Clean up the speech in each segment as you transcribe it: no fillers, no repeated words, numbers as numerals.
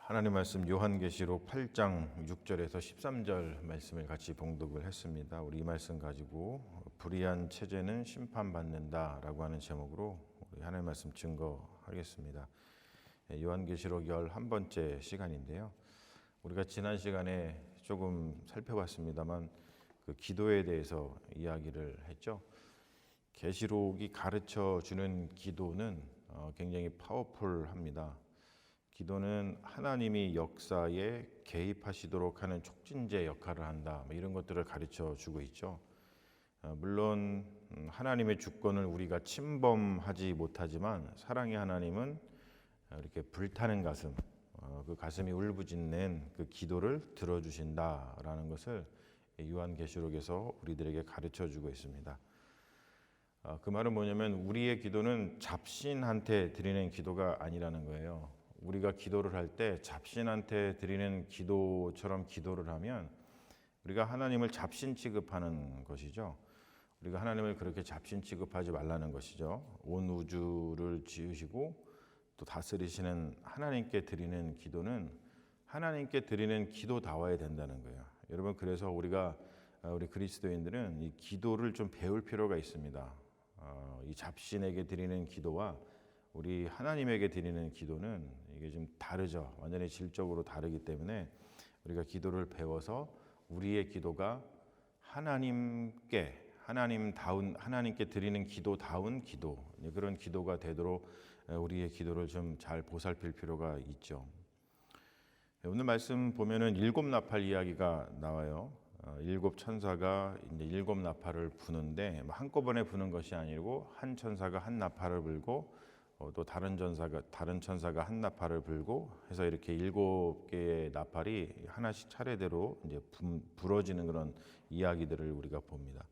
하나님 말씀 요한계시록 8장 6절에서 13절 말씀을 같이 봉독을 했습니다. 우리 이 말씀 가지고 불의한 체제는 심판받는다라고 하는 제목으로 우리 하나님 말씀 증거하겠습니다. 요한계시록 11번째 시간인데요. 우리가 지난 시간에 조금 살펴봤습니다만 그 기도에 대해서 이야기를 했죠. 계시록이 가르쳐 주는 기도는 굉장히 파워풀합니다. 기도는 하나님이 역사에 개입하시도록 하는 촉진제 역할을 한다. 이런 것들을 가르쳐 주고 있죠. 물론 하나님의 주권을 우리가 침범하지 못하지만 사랑의 하나님은 이렇게 불타는 가슴, 그 가슴이 울부짖는 그 기도를 들어주신다라는 것을 요한계시록에서 우리들에게 가르쳐 주고 있습니다. 그 말은 뭐냐면 우리의 기도는 잡신한테 드리는 기도가 아니라는 거예요. 우리가 기도를 할 때 잡신한테 드리는 기도처럼 기도를 하면 우리가 하나님을 잡신 취급하는 것이죠. 우리가 하나님을 그렇게 잡신 취급하지 말라는 것이죠. 온 우주를 지으시고 또 다스리시는 하나님께 드리는 기도는 하나님께 드리는 기도다워야 된다는 거예요. 여러분, 그래서 우리 그리스도인들은 이 기도를 좀 배울 필요가 있습니다. 이 잡신에게 드리는 기도와 우리 하나님에게 드리는 기도는 이게 좀 다르죠. 완전히 질적으로 다르기 때문에 우리가 기도를 배워서 우리의 기도가 하나님께 드리는 기도다운 기도, 그런 기도가 되도록 우리의 기도를 좀 잘 보살필 필요가 있죠. 오늘 말씀 보면은 7나팔 이야기가 나와요. 7천사가 이제 7나팔을 부는데 한꺼번에 부는 것이 아니고 한 천사가 한 나팔을 불고 또 다른 천사가 한 나팔을 불고 해서 이렇게 7개의 나팔이 하나씩 차례대로 이제 불어지는 그런 이야기들을 우리가 봅니다.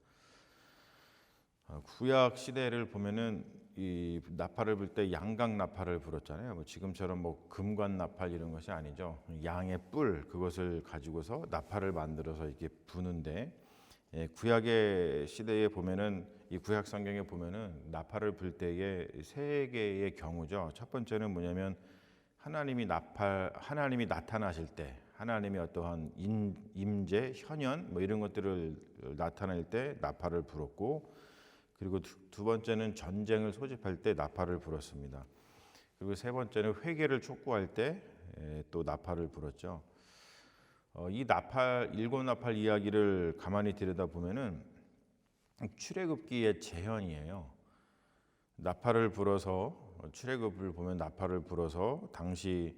구약 시대를 보면은 이 나팔을 불 때 양각 나팔을 불었잖아요. 지금처럼 금관 나팔 이런 것이 아니죠. 양의 뿔 그것을 가지고서 나팔을 만들어서 이렇게 부는데 구약의 시대에 보면은 이 구약 성경에 보면은 나팔을 불 때에 세 개의 경우죠. 첫 번째는 뭐냐면 하나님이 나타나실 때, 하나님이 어떠한 임재, 현현 이런 것들을 나타낼 때 나팔을 불었고, 그리고 두 번째는 전쟁을 소집할 때 나팔을 불었습니다. 그리고 세 번째는 회개를 촉구할 때 또 나팔을 불었죠. 이 7나팔 이야기를 가만히 들여다보면은 출애굽기의 재현이에요. 나팔을 불어서 출애굽을 보면 나팔을 불어서 당시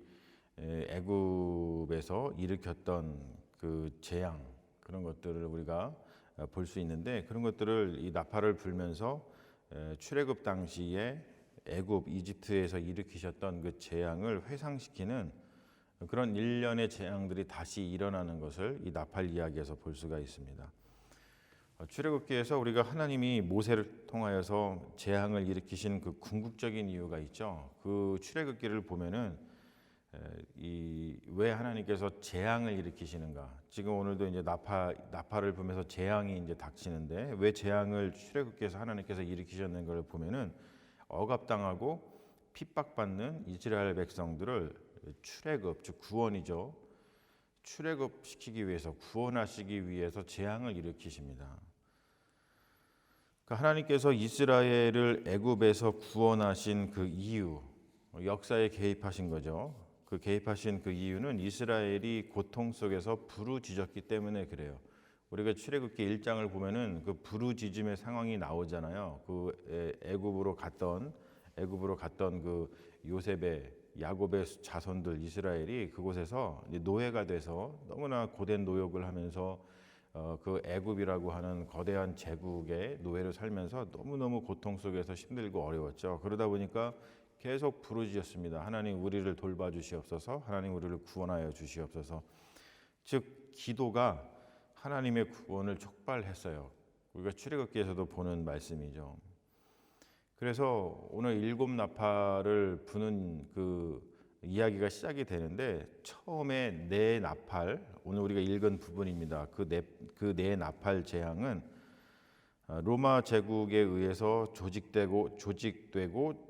애굽에서 일으켰던 그 재앙 그런 것들을 우리가 볼 수 있는데, 그런 것들을 이 나팔을 불면서 출애굽 당시에 애굽 이집트에서 일으키셨던 그 재앙을 회상시키는 그런 일련의 재앙들이 다시 일어나는 것을 이 나팔 이야기에서 볼 수가 있습니다. 출애굽기에서 우리가 하나님이 모세를 통하여서 재앙을 일으키신 그 궁극적인 이유가 있죠. 그 출애굽기를 보면은 왜 하나님께서 재앙을 일으키시는가? 지금 오늘도 이제 나팔을 불면서 재앙이 이제 닥치는데 왜 재앙을 출애굽기에서 하나님께서 일으키셨는 걸 보면은 억압당하고 핍박받는 이스라엘 백성들을 출애굽, 즉 구원이죠. 출애굽시키기 위해서, 구원하시기 위해서 재앙을 일으키십니다. 그러니까 하나님께서 이스라엘을 애굽에서 구원하신 그 이유, 역사에 개입하신 거죠. 그 개입하신 그 이유는 이스라엘이 고통 속에서 부르짖었기 때문에 그래요. 우리가 출애굽기 1장을 보면은 그 부르짖음의 상황이 나오잖아요. 그 애굽으로 갔던 그 야곱의 자손들 이스라엘이 그곳에서 노예가 돼서 너무나 고된 노역을 하면서 그 애굽이라고 하는 거대한 제국의 노예로 살면서 너무너무 고통 속에서 힘들고 어려웠죠. 그러다 보니까 계속 부르짖었습니다. 하나님 우리를 돌봐주시옵소서, 하나님 우리를 구원하여 주시옵소서. 즉 기도가 하나님의 구원을 촉발했어요. 우리가 출애굽기에서도 보는 말씀이죠. 그래서 오늘 7나팔을 부는 그 이야기가 시작이 되는데, 처음에 네 나팔, 오늘 우리가 읽은 부분입니다. 그 네 나팔 재앙은 로마 제국에 의해서 조직되고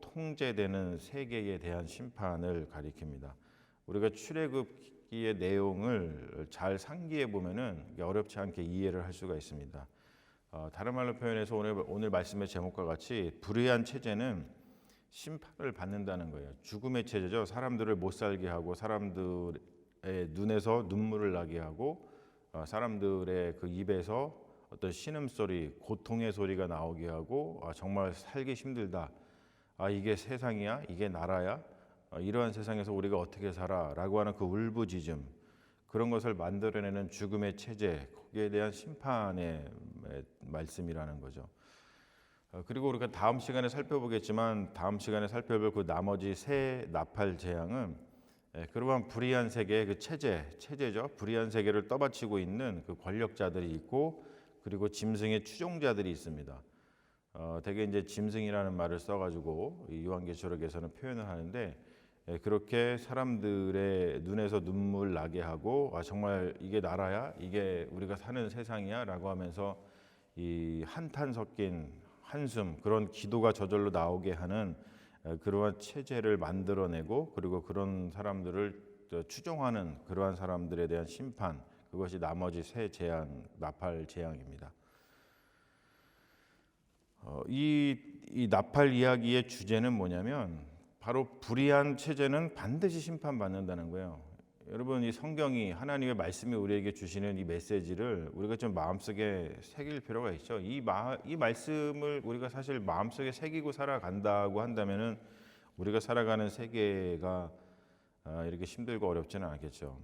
통제되는 세계에 대한 심판을 가리킵니다. 우리가 출애굽기의 내용을 잘 상기해 보면은 어렵지 않게 이해를 할 수가 있습니다. 다른 말로 표현해서 오늘 말씀의 제목과 같이 불의한 체제는 심판을 받는다는 거예요. 죽음의 체제죠. 사람들을 못 살게 하고 사람들의 눈에서 눈물을 나게 하고 사람들의 그 입에서 어떤 신음소리, 고통의 소리가 나오게 하고 정말 살기 힘들다. 이게 세상이야? 이게 나라야? 이러한 세상에서 우리가 어떻게 살아? 라고 하는 그 울부짖음, 그런 것을 만들어내는 죽음의 체제, 거기에 대한 심판의 말씀이라는 거죠. 그리고 우리가 다음 시간에 살펴보겠지만 다음 시간에 살펴볼 그 나머지 세 나팔 재앙은 그러한 불의한 세계의 그 체제죠. 불의한 세계를 떠받치고 있는 그 권력자들이 있고 그리고 짐승의 추종자들이 있습니다. 대개 이제 짐승이라는 말을 써가지고 이 요한계시록에서는 표현을 하는데 그렇게 사람들의 눈에서 눈물 나게 하고 정말 이게 나라야? 이게 우리가 사는 세상이야? 라고 하면서 이 한탄 섞인 한숨, 그런 기도가 저절로 나오게 하는 그러한 체제를 만들어내고 그리고 그런 사람들을 추종하는 그러한 사람들에 대한 심판, 그것이 나머지 세 재앙, 나팔 재앙입니다. 이 나팔 이야기의 주제는 뭐냐면 바로 불의한 체제는 반드시 심판받는다는 거예요. 여러분, 이 성경이, 하나님의 말씀이 우리에게 주시는 이 메시지를 우리가 좀 마음속에 새길 필요가 있죠. 이 말씀을 우리가 사실 마음속에 새기고 살아간다고 한다면은 우리가 살아가는 세계가 이렇게 힘들고 어렵지는 않겠죠.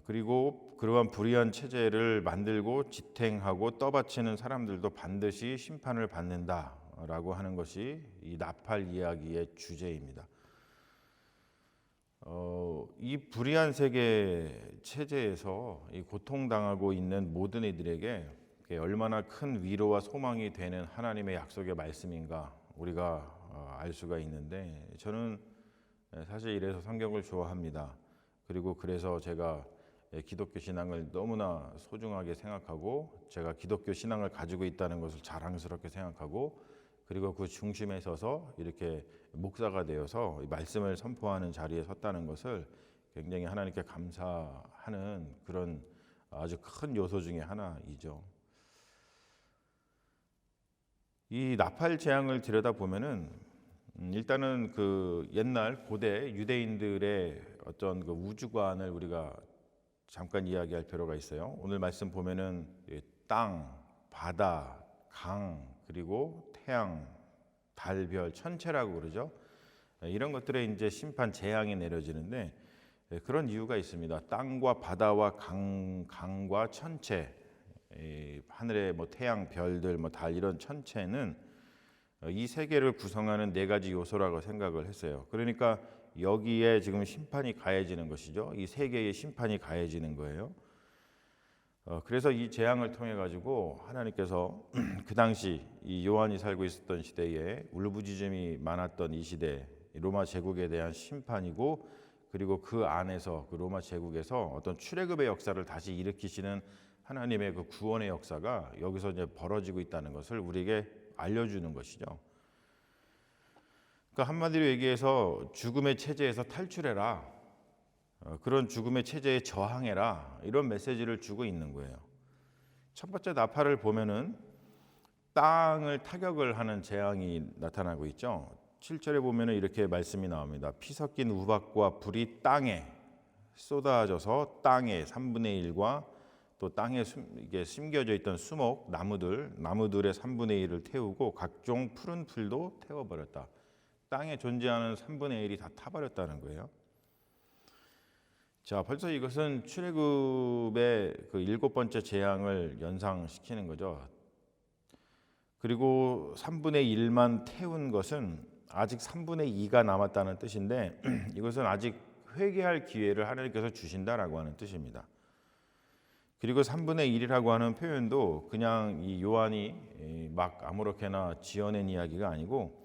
그리고 그러한 불의한 체제를 만들고 지탱하고 떠받치는 사람들도 반드시 심판을 받는다라고 하는 것이 이 나팔 이야기의 주제입니다. 이 불의한 세계 체제에서 이 고통당하고 있는 모든 이들에게 얼마나 큰 위로와 소망이 되는 하나님의 약속의 말씀인가 우리가 알 수가 있는데, 저는 사실 이래서 성경을 좋아합니다. 그리고 그래서 제가 기독교 신앙을 너무나 소중하게 생각하고 제가 기독교 신앙을 가지고 있다는 것을 자랑스럽게 생각하고 그리고 그 중심에 서서 이렇게 목사가 되어서 말씀을 선포하는 자리에 섰다는 것을 굉장히 하나님께 감사하는 그런 아주 큰 요소 중에 하나이죠. 이 나팔 재앙을 들여다보면은 일단은 그 옛날 고대 유대인들의 어떤 그 우주관을 우리가 잠깐 이야기할 필요가 있어요. 오늘 말씀 보면은 땅, 바다, 강, 그리고 태양, 달, 별, 천체라고 그러죠. 이런 것들에 이제 심판 재앙이 내려지는데 그런 이유가 있습니다. 땅과 바다와 강과 천체, 하늘의 뭐 태양, 별들, 뭐 달, 이런 천체는 이 세계를 구성하는 네 가지 요소라고 생각을 했어요. 그러니까 여기에 지금 심판이 가해지는 것이죠. 이 세계의 심판이 가해지는 거예요. 그래서 이 재앙을 통해 가지고 하나님께서 그 당시 이 요한이 살고 있었던 시대에 울부짖음이 많았던 이 시대, 로마 제국에 대한 심판이고, 그리고 그 안에서 그 로마 제국에서 어떤 출애굽의 역사를 다시 일으키시는 하나님의 그 구원의 역사가 여기서 이제 벌어지고 있다는 것을 우리에게 알려주는 것이죠. 그러니까 한마디로 얘기해서 죽음의 체제에서 탈출해라. 그런 죽음의 체제에 저항해라, 이런 메시지를 주고 있는 거예요. 첫 번째 나팔을 보면은 땅을 타격을 하는 재앙이 나타나고 있죠. 7절에 보면은 이렇게 말씀이 나옵니다. 피 섞인 우박과 불이 땅에 쏟아져서 땅의 3분의 1과 또 땅에 이게 심겨져 있던 수목, 나무들의 3분의 1을 태우고 각종 푸른 풀도 태워버렸다. 땅에 존재하는 3분의 1이 다 타버렸다는 거예요. 자, 벌써 이것은 출애굽의 그 7번째 재앙을 연상시키는 거죠. 그리고 3분의 1만 태운 것은 아직 3분의 2가 남았다는 뜻인데 이것은 아직 회개할 기회를 하나님께서 주신다라고 하는 뜻입니다. 그리고 3분의 1이라고 하는 표현도 그냥 이 요한이 막 아무렇게나 지어낸 이야기가 아니고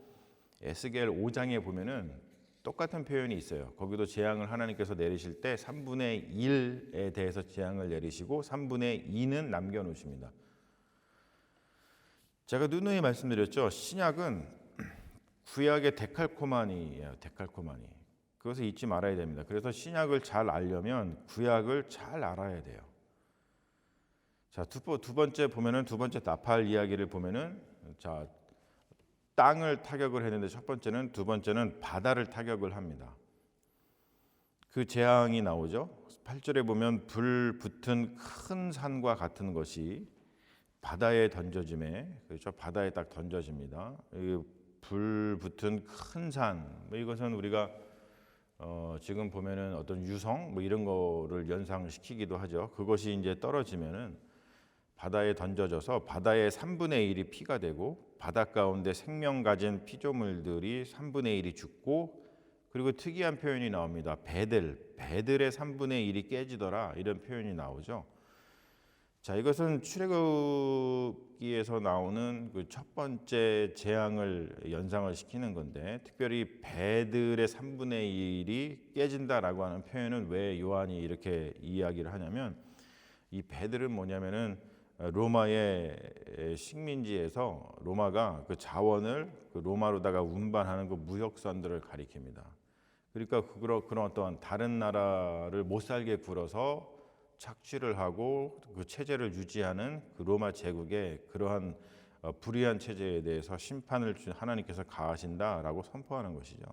에스겔 5장에 보면은 똑같은 표현이 있어요. 거기도 재앙을 하나님께서 내리실 때 3분의 1에 대해서 재앙을 내리시고 3분의 2는 남겨놓으십니다. 제가 누누이 말씀드렸죠. 신약은 구약의 데칼코마니예요. 데칼코마니. 그것을 잊지 말아야 됩니다. 그래서 신약을 잘 알려면 구약을 잘 알아야 돼요. 자, 두 번째 보면은 두 번째 나팔 이야기를 보면은 자, 땅을 타격을 했는데 첫 번째는 두 번째는 바다를 타격을 합니다. 그 재앙이 나오죠. 8절에 보면 불 붙은 큰 산과 같은 것이 바다에 던져짐에 그렇죠. 바다에 딱 던져집니다. 불 붙은 큰 산, 이것은 우리가 지금 보면은 어떤 유성 이런 거를 연상시키기도 하죠. 그것이 이제 떨어지면은 바다에 던져져서 바다의 3분의 1이 피가 되고 바다 가운데 생명 가진 피조물들이 3분의 1이 죽고 그리고 특이한 표현이 나옵니다. 배들의 3분의 1이 깨지더라 이런 표현이 나오죠. 자, 이것은 출애굽기에서 나오는 그 첫 번째 재앙을 연상을 시키는 건데 특별히 배들의 3분의 1이 깨진다라고 하는 표현은 왜 요한이 이렇게 이야기를 하냐면 이 배들은 뭐냐면은 로마의 식민지에서 로마가 그 자원을 그 로마로다가 운반하는 그 무역선들을 가리킵니다. 그러니까 그런 어떤 다른 나라를 못 살게 굴어서 착취를 하고 그 체제를 유지하는 그 로마 제국의 그러한 불의한 체제에 대해서 심판을 하나님께서 가하신다라고 선포하는 것이죠.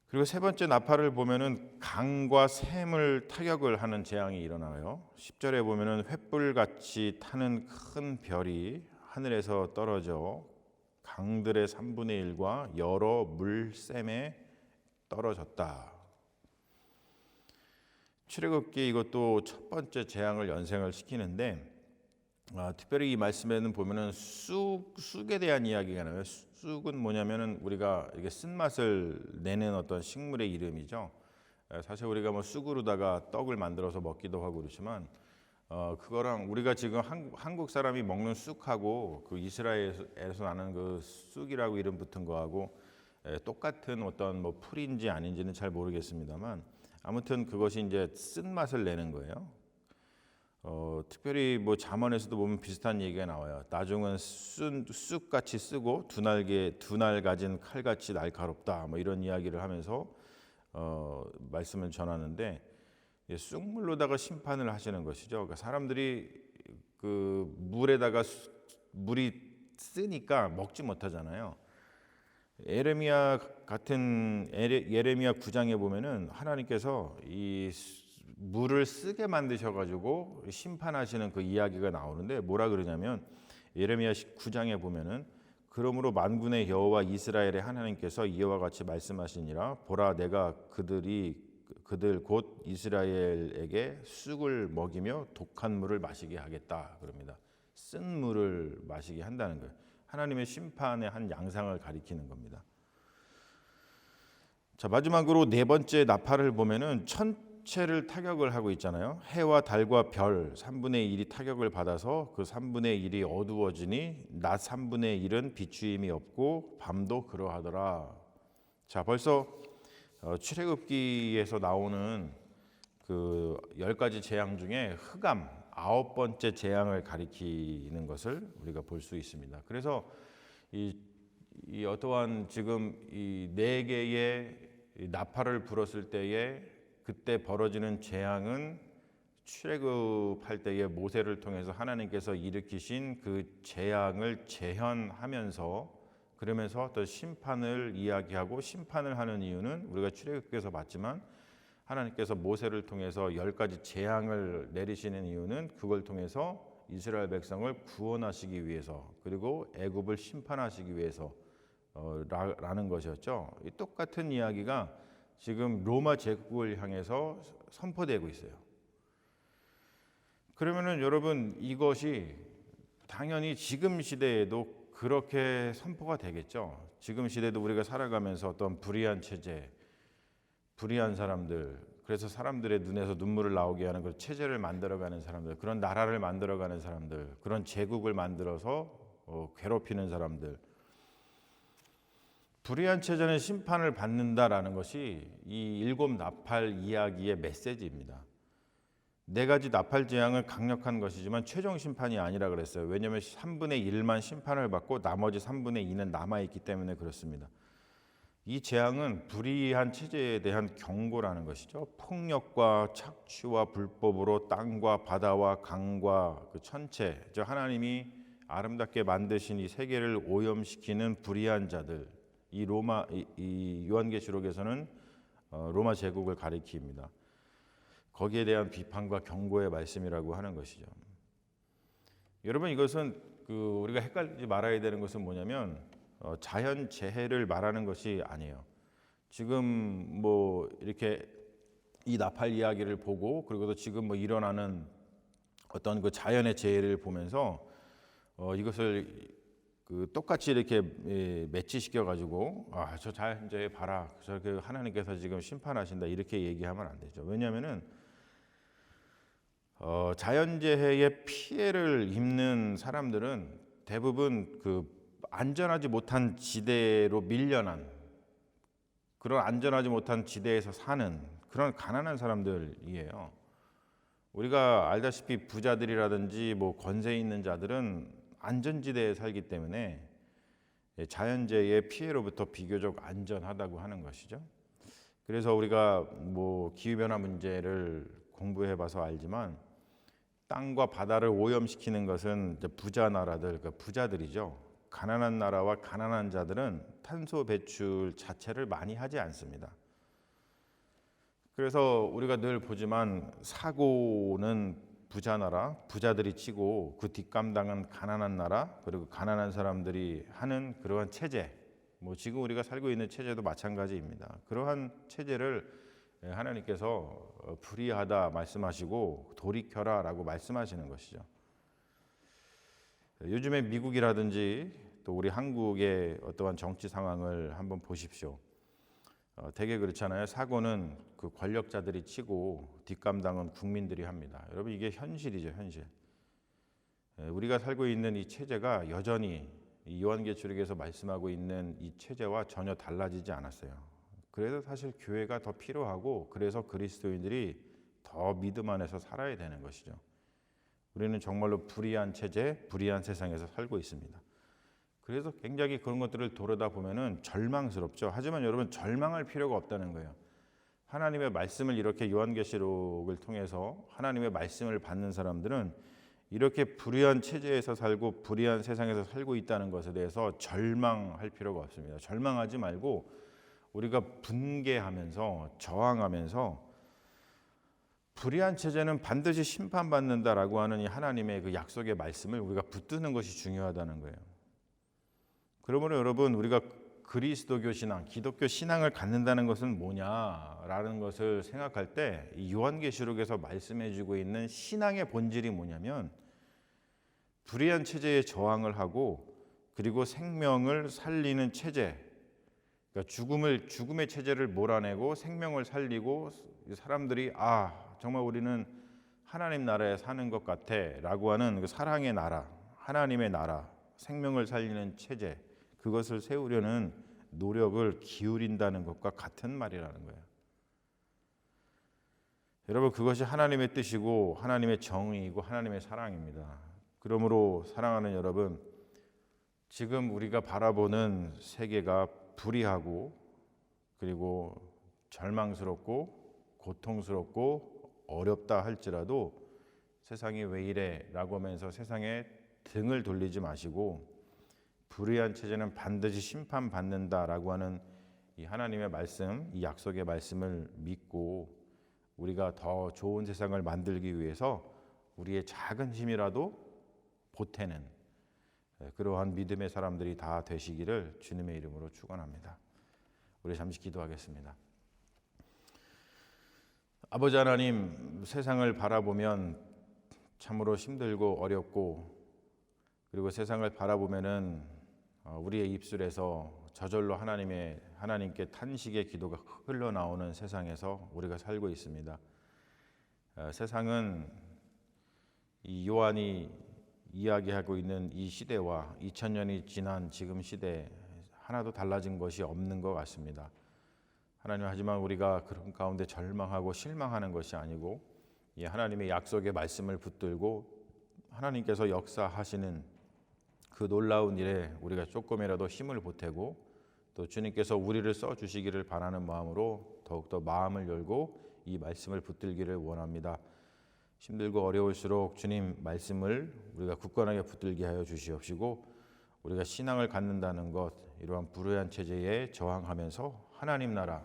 그리고 세 번째 나팔을 보면은 강과 샘을 타격을 하는 재앙이 일어나요. 10절에 보면은 횃불같이 타는 큰 별이 하늘에서 떨어져 강들의 3분의 1과 여러 물샘에 떨어졌다. 출애굽기 이것도 첫 번째 재앙을 연상을 시키는데 특별히 이 말씀에는 보면은 쑥에 대한 이야기가 나와요. 쑥은 뭐냐면은 우리가 이게 쓴맛을 내는 어떤 식물의 이름이죠. 사실 우리가 뭐 쑥으로다가 떡을 만들어서 먹기도 하고 그렇지만 그거랑 우리가 지금 한국 사람이 먹는 쑥하고 그 이스라엘에서 나는 그 쑥이라고 이름 붙은 거하고 똑같은 어떤 뭐 풀인지 아닌지는 잘 모르겠습니다만 아무튼 그것이 이제 쓴맛을 내는 거예요. 특별히 뭐 잠언에서도 보면 비슷한 얘기가 나와요. 나중은 쑥같이 쓰고 두 날 가진 칼같이 날카롭다. 뭐 이런 이야기를 하면서 말씀을 전하는데 쑥물로다가 심판을 하시는 것이죠. 그러니까 사람들이 그 물이 쓰니까 먹지 못하잖아요. 예레미야 9장에 보면은 하나님께서 이 물을 쓰게 만드셔가지고 심판하시는 그 이야기가 나오는데 뭐라 그러냐면 예레미야 9장에 보면은 그러므로 만군의 여호와 이스라엘의 하나님께서 이와 같이 말씀하시니라 보라 내가 그들 곧 이스라엘에게 쑥을 먹이며 독한 물을 마시게 하겠다 그럽니다. 쓴 물을 마시게 한다는 거예요. 하나님의 심판의 한 양상을 가리키는 겁니다. 자, 마지막으로 네 번째 나팔을 보면은 천체를 타격을 하고 있잖아요. 해와 달과 별 3분의 1이 타격을 받아서 그 3분의 1이 어두워지니 낮 3분의 1은 비추임이 없고 밤도 그러하더라. 자, 벌써 출애굽기에서 나오는 그 10가지 재앙 중에 흑암 9번째 재앙을 가리키는 것을 우리가 볼 수 있습니다. 그래서 이 어떠한 지금 이 4개의 나팔을 불었을 때에 그때 벌어지는 재앙은 출애굽할 때에 모세를 통해서 하나님께서 일으키신 그 재앙을 재현하면서 그러면서 또 심판을 이야기하고 심판을 하는 이유는 우리가 출애굽기에서 봤지만 하나님께서 모세를 통해서 10가지 재앙을 내리시는 이유는 그걸 통해서 이스라엘 백성을 구원하시기 위해서 그리고 애굽을 심판하시기 위해서 라는 것이었죠. 이 똑같은 이야기가 지금 로마 제국을 향해서 선포되고 있어요. 그러면은 여러분 이것이 당연히 지금 시대에도 그렇게 선포가 되겠죠. 지금 시대도 우리가 살아가면서 어떤 불의한 체제, 불의한 사람들, 그래서 사람들의 눈에서 눈물을 나오게 하는 그 체제를 만들어가는 사람들, 그런 나라를 만들어가는 사람들, 그런 제국을 만들어서 괴롭히는 사람들, 불의한 체제는 심판을 받는다라는 것이 이 7 나팔 이야기의 메시지입니다. 4가지 나팔 재앙은 강력한 것이지만 최종 심판이 아니라 그랬어요. 왜냐하면 3분의 1만 심판을 받고 나머지 3분의 2는 남아있기 때문에 그렇습니다. 이 재앙은 불의한 체제에 대한 경고라는 것이죠. 폭력과 착취와 불법으로 땅과 바다와 강과 그 천체, 저 하나님이 아름답게 만드신 이 세계를 오염시키는 불의한 자들, 이 요한계시록에서는 로마 제국을 가리킵니다. 거기에 대한 비판과 경고의 말씀이라고 하는 것이죠. 여러분, 이것은 우리가 헷갈리지 말아야 되는 것은 뭐냐면 자연 재해를 말하는 것이 아니에요. 지금 이렇게 이 나팔 이야기를 보고 그리고 지금 일어나는 어떤 그 자연의 재해를 보면서 이것을 똑같이 이렇게 매치시켜 가지고 저 자연 재해 봐라, 저렇게 하나님께서 지금 심판하신다, 이렇게 얘기하면 안 되죠. 왜냐하면은 자연재해의 피해를 입는 사람들은 대부분 안전하지 못한 지대로 밀려난, 그런 안전하지 못한 지대에서 사는 그런 가난한 사람들이에요. 우리가 알다시피 부자들이라든지 권세 있는 자들은 안전지대에 살기 때문에 자연재해의 피해로부터 비교적 안전하다고 하는 것이죠. 그래서 우리가 기후변화 문제를 공부해봐서 알지만 땅과 바다를 오염시키는 것은 부자 나라들, 부자들이죠. 가난한 나라와 가난한 자들은 탄소 배출 자체를 많이 하지 않습니다. 그래서 우리가 늘 보지만 사고는 부자 나라, 부자들이 치고 그 뒷감당은 가난한 나라, 그리고 가난한 사람들이 하는 그러한 체제, 지금 우리가 살고 있는 체제도 마찬가지입니다. 그러한 체제를 하나님께서 불의하다 말씀하시고 돌이켜라 라고 말씀하시는 것이죠. 요즘에 미국이라든지 또 우리 한국의 어떠한 정치 상황을 한번 보십시오. 되게 그렇잖아요. 사고는 그 권력자들이 치고 뒷감당은 국민들이 합니다. 여러분, 이게 현실이죠, 현실. 우리가 살고 있는 이 체제가 여전히 이 요한계시록에서 말씀하고 있는 이 체제와 전혀 달라지지 않았어요. 그래서 사실 교회가 더 필요하고, 그래서 그리스도인들이 더 믿음 안에서 살아야 되는 것이죠. 우리는 정말로 불의한 체제, 불의한 세상에서 살고 있습니다. 그래서 굉장히 그런 것들을 돌아다 보면은 절망스럽죠. 하지만 여러분, 절망할 필요가 없다는 거예요. 하나님의 말씀을 이렇게 요한계시록을 통해서 하나님의 말씀을 받는 사람들은 이렇게 불의한 체제에서 살고 불의한 세상에서 살고 있다는 것에 대해서 절망할 필요가 없습니다. 절망하지 말고 우리가 분개하면서 저항하면서 불의한 체제는 반드시 심판받는다라고 하는 이 하나님의 그 약속의 말씀을 우리가 붙드는 것이 중요하다는 거예요. 그러므로 여러분, 우리가 그리스도교 신앙, 기독교 신앙을 갖는다는 것은 뭐냐라는 것을 생각할 때 이 요한계시록에서 말씀해주고 있는 신앙의 본질이 뭐냐면 불의한 체제에 저항을 하고 그리고 생명을 살리는 체제, 그러니까 죽음의 체제를 몰아내고 생명을 살리고 사람들이 정말 우리는 하나님 나라에 사는 것 같아라고 하는 그 사랑의 나라, 하나님의 나라, 생명을 살리는 체제, 그것을 세우려는 노력을 기울인다는 것과 같은 말이라는 거예요. 여러분, 그것이 하나님의 뜻이고 하나님의 정의이고 하나님의 사랑입니다. 그러므로 사랑하는 여러분, 지금 우리가 바라보는 세계가 불의하고 그리고 절망스럽고 고통스럽고 어렵다 할지라도 세상이 왜 이래 라고 하면서 세상에 등을 돌리지 마시고 불의한 체제는 반드시 심판받는다라고 하는 이 하나님의 말씀, 이 약속의 말씀을 믿고 우리가 더 좋은 세상을 만들기 위해서 우리의 작은 힘이라도 보태는 그러한 믿음의 사람들이 다 되시기를 주님의 이름으로 축원합니다. 우리 잠시 기도하겠습니다. 아버지 하나님, 세상을 바라보면 참으로 힘들고 어렵고, 그리고 세상을 바라보면은 우리의 입술에서 저절로 하나님께 탄식의 기도가 흘러나오는 세상에서 우리가 살고 있습니다. 세상은 이 요한이 이야기하고 있는 이 시대와 2000년이 지난 지금 시대 하나도 달라진 것이 없는 것 같습니다. 하나님, 하지만 우리가 그런 가운데 절망하고 실망하는 것이 아니고 이 하나님의 약속의 말씀을 붙들고 하나님께서 역사하시는 그 놀라운 일에 우리가 조금이라도 힘을 보태고 또 주님께서 우리를 써주시기를 바라는 마음으로 더욱더 마음을 열고 이 말씀을 붙들기를 원합니다. 힘들고 어려울수록 주님 말씀을 우리가 굳건하게 붙들게 하여 주시옵시고, 우리가 신앙을 갖는다는 것, 이러한 불의한 체제에 저항하면서 하나님 나라,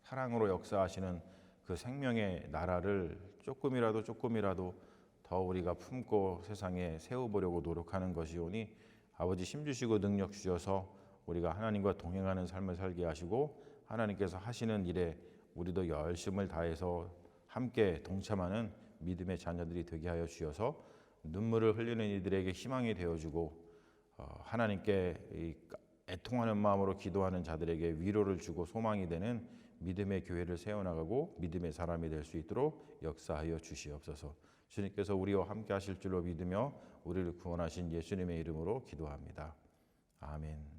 사랑으로 역사하시는 그 생명의 나라를 조금이라도 더 우리가 품고 세상에 세워보려고 노력하는 것이오니, 아버지 힘주시고 능력 주셔서 우리가 하나님과 동행하는 삶을 살게 하시고, 하나님께서 하시는 일에 우리도 열심을 다해서 함께 동참하는 믿음의 자녀들이 되게 하여 주셔서 눈물을 흘리는 이들에게 희망이 되어주고, 하나님께 애통하는 마음으로 기도하는 자들에게 위로를 주고 소망이 되는 믿음의 교회를 세워나가고 믿음의 사람이 될 수 있도록 역사하여 주시옵소서. 주님께서 우리와 함께 하실 줄로 믿으며 우리를 구원하신 예수님의 이름으로 기도합니다. 아멘.